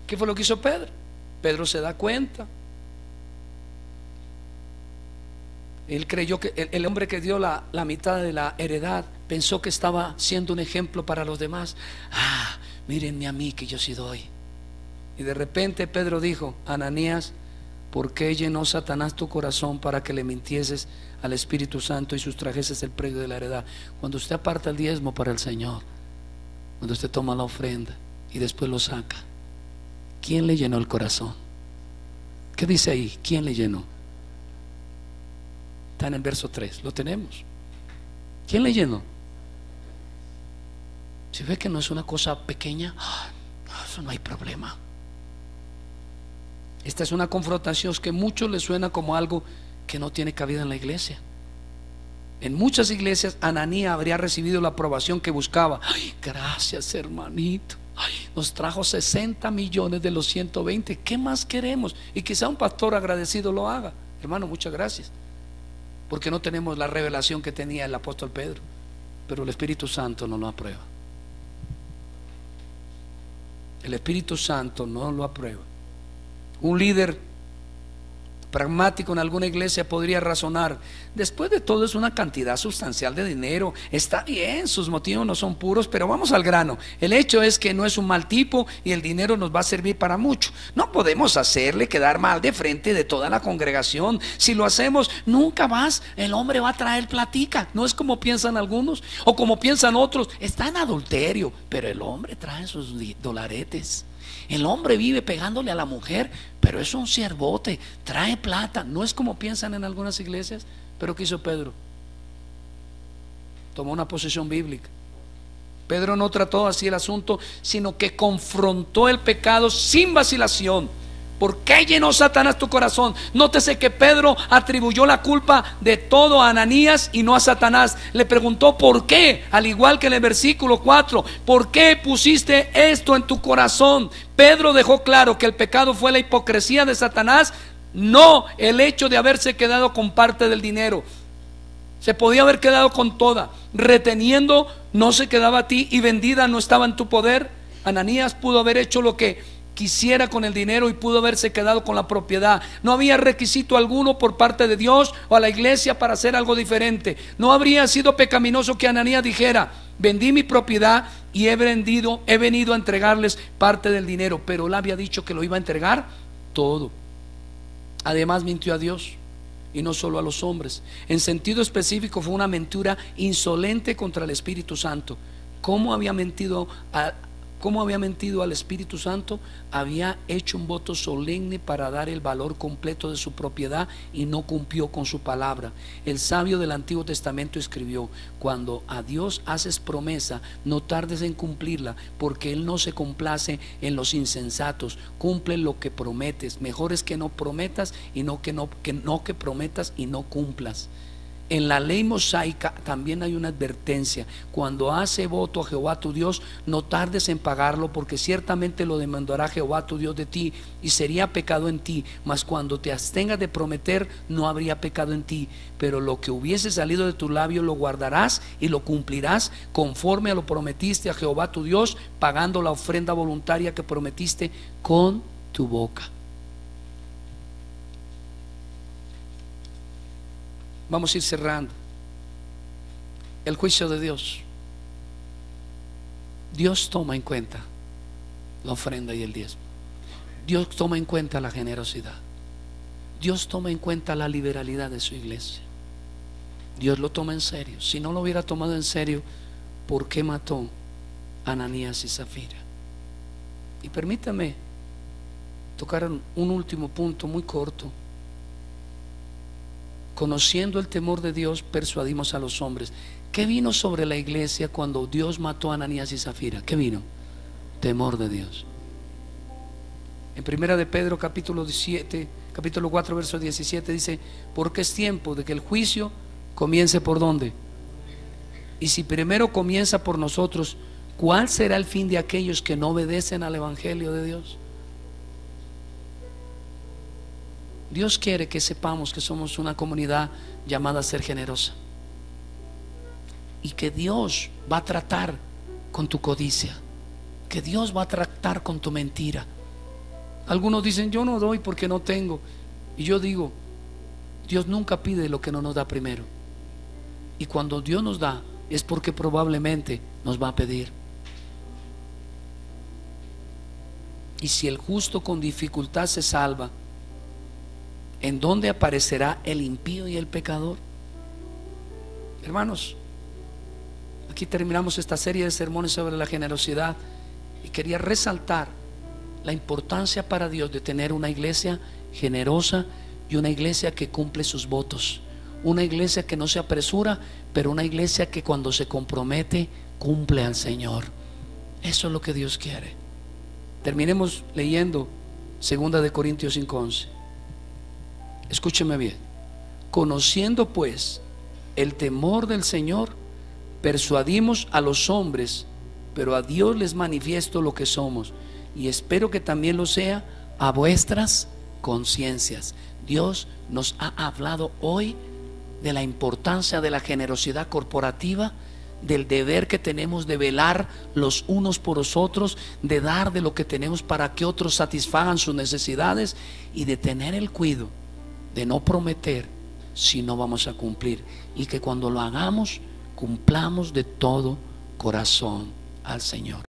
¿Qué fue lo que hizo Pedro? Pedro se da cuenta. Él creyó que el hombre que dio la mitad de la heredad pensó que estaba siendo un ejemplo para los demás. Ah, mírenme a mí que yo sí doy. Y de repente Pedro dijo: Ananías, ¿por qué llenó Satanás tu corazón para que le mintieses al Espíritu Santo y sustrajeses el precio de la heredad? Cuando usted aparta el diezmo para el Señor, cuando usted toma la ofrenda y después lo saca, ¿quién le llenó el corazón? ¿Qué dice ahí? ¿Quién le llenó? Está en el verso 3, lo tenemos. ¿Quién le llenó? Si ve que no es una cosa pequeña, eso no hay problema. Esta es una confrontación que a muchos les suena como algo que no tiene cabida en la iglesia. En muchas iglesias Ananías habría recibido la aprobación que buscaba. Ay, gracias hermanito, ay, nos trajo 60 millones de los 120. ¿Qué más queremos? Y quizá un pastor agradecido lo haga. Hermano, muchas gracias, porque no tenemos la revelación que tenía el apóstol Pedro, pero el Espíritu Santo no lo aprueba. El Espíritu Santo no lo aprueba. Un líder pragmático en alguna iglesia podría razonar: después de todo es una cantidad sustancial de dinero, está bien, sus motivos no son puros, pero vamos al grano. El hecho es que no es un mal tipo y el dinero nos va a servir para mucho. No podemos hacerle quedar mal de frente de toda la congregación. Si lo hacemos, nunca más el hombre va a traer platica. No es como piensan algunos o como piensan otros: está en adulterio, pero el hombre trae sus dolaretes. El hombre vive pegándole a la mujer, pero es un siervote, trae plata. No es como piensan en algunas iglesias. Pero ¿qué hizo Pedro? Tomó una posición bíblica. Pedro no trató así el asunto, sino que confrontó el pecado sin vacilación. ¿Por qué llenó Satanás tu corazón? Nótese que Pedro atribuyó la culpa de todo a Ananías y no a Satanás. Le preguntó por qué, al igual que en el versículo 4: ¿por qué pusiste esto en tu corazón? Pedro dejó claro que el pecado fue la hipocresía de Satanás, no el hecho de haberse quedado con parte del dinero. Se podía haber quedado con toda. Reteniendo no se quedaba a ti y vendida no estaba en tu poder. Ananías pudo haber hecho lo que quisiera con el dinero y pudo haberse quedado con la propiedad. No había requisito alguno por parte de Dios o a la iglesia para hacer algo diferente. No habría sido pecaminoso que Ananías dijera: vendí mi propiedad y he venido a entregarles parte del dinero. Pero él había dicho que lo iba a entregar todo. Además mintió a Dios y no solo a los hombres. En sentido específico fue una mentira insolente contra el Espíritu Santo. ¿Cómo había mentido al Espíritu Santo? Había hecho un voto solemne para dar el valor completo de su propiedad y no cumplió con su palabra. El sabio del Antiguo Testamento escribió: cuando a Dios haces promesa, no tardes en cumplirla, porque Él no se complace en los insensatos. Cumple lo que prometes. Mejor es que no prometas y que prometas y no cumplas. En la ley mosaica también hay una advertencia: cuando hace voto a Jehová tu Dios, no tardes en pagarlo, porque ciertamente lo demandará Jehová tu Dios de ti y sería pecado en ti. Mas cuando te abstengas de prometer, no habría pecado en ti, pero lo que hubiese salido de tu labio lo guardarás y lo cumplirás conforme a lo prometiste a Jehová tu Dios, pagando la ofrenda voluntaria que prometiste con tu boca. Vamos a ir cerrando. El juicio de Dios. Dios toma en cuenta la ofrenda y el diezmo. Dios toma en cuenta la generosidad. Dios toma en cuenta la liberalidad de su iglesia. Dios lo toma en serio. Si no lo hubiera tomado en serio, ¿por qué mató a Ananías y Zafira? Y permítame tocar un último punto muy corto. Conociendo el temor de Dios, persuadimos a los hombres. ¿Qué vino sobre la iglesia cuando Dios mató a Ananías y Zafira? ¿Qué vino? Temor de Dios. En primera de Pedro capítulo 4 verso 17 dice: porque es tiempo de que el juicio comience por ¿dónde? Y si primero comienza por nosotros, ¿cuál será el fin de aquellos que no obedecen al evangelio de Dios? Dios quiere que sepamos que somos una comunidad llamada a ser generosa, y que Dios va a tratar con tu codicia, que Dios va a tratar con tu mentira, Algunos dicen, yo no doy porque no tengo. Y yo digo, Dios nunca pide lo que no nos da primero. Y cuando Dios nos da, es porque probablemente nos va a pedir. Y si el justo con dificultad se salva, ¿en dónde aparecerá el impío y el pecador? Hermanos, aquí terminamos esta serie de sermones sobre la generosidad y quería resaltar la importancia para Dios de tener una iglesia generosa y una iglesia que cumple sus votos, una iglesia que no se apresura, pero una iglesia que cuando se compromete cumple al Señor. Eso es lo que Dios quiere. Terminemos leyendo 2 Corintios 5:11. Escúcheme bien. Conociendo pues el temor del Señor, persuadimos a los hombres, pero a Dios les manifiesto lo que somos, y espero que también lo sea a vuestras conciencias. Dios nos ha hablado hoy de la importancia de la generosidad corporativa, del deber que tenemos de velar los unos por los otros, de dar de lo que tenemos para que otros satisfagan sus necesidades, y de tener el cuidado de no prometer si no vamos a cumplir, y que cuando lo hagamos cumplamos de todo corazón al Señor.